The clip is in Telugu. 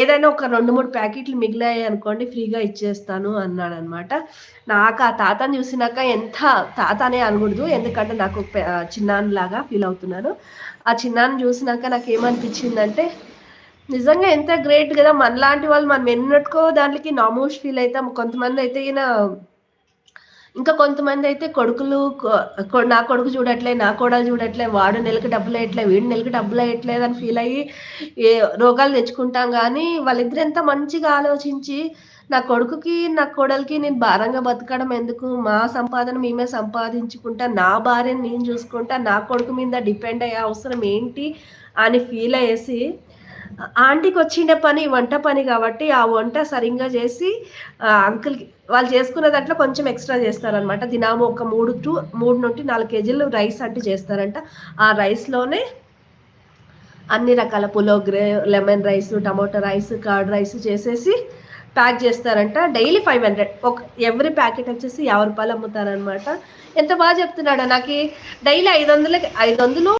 ఏదైనా ఒక 2, 3 ప్యాకెట్లు మిగిలాయనుకోండి ఫ్రీగా ఇచ్చేస్తాను అన్నాడనమాట. నాకు ఆ తాతని చూసినాక తాత అనే అనకూడదు. ఎందుకంటే నాకు చిన్నాన్నలాగా ఫీల్ అవుతున్నాను. ఆ చిన్నాన్నని చూసినాక నాకేమనిపించిందంటే, నిజంగా ఎంత గ్రేట్ గదా! మనలాంటి వాళ్ళు మనం ఎన్నటికో దాంట్లకి నామోష్ ఫీల్ అయితాం. కొంతమందయితే ఇంకా కొంతమందయితే కొడుకులు కొ కొ నా కొడుకు చూడట్లే, నా కోడలు చూడట్లే, వాడు నెలకి డబ్బులేయట్లే, వీడు నెలకి డబ్బులేయట్లేదని ఫీలయ్యి ఏ రోగాలు తెచ్చుకుంటాం గానీ, వాళ్ళిద్దరు ఎంత మంచిగా ఆలోచించి, నా కొడుకుకి, నా కోడలికి నేను భారంగా బతకడం ఎందుకు? మా సంపాదన మేమే సంపాదించుకుంటా, నా భార్యని నేను చూసుకుంటా, నా కొడుకు మీద డిపెండ్ అయ్యే అవసరం ఏంటి? అని ఫీలయ్యేసి ఆంటీకొచ్చిండే పని వంట పని గాబట్టి, ఆ వంట సరింగా జేసి అంకుల్‌కి వాళ్ళు చేసుకున్న దాంట్లో కొంచెం ఎక్స్‌ట్రా జేస్తారనమాట. దినాము ఒక 3-4 కేజీలు రైస్ అంటే చేస్తారంట. ఆ రైస్‌లోనే అన్ని రకాల పులోగ్రే, lemon rice, tomato rice, curd rice చేసేసి ప్యాక్ జేస్తారంట. డైలీ 500 ఎవ్రీ ప్యాకెట్ వచ్చేసి రూ. 50 అమ్ముతారనమాట. ఎంత చెప్తున్నాడో నాకి డైలీ 500 500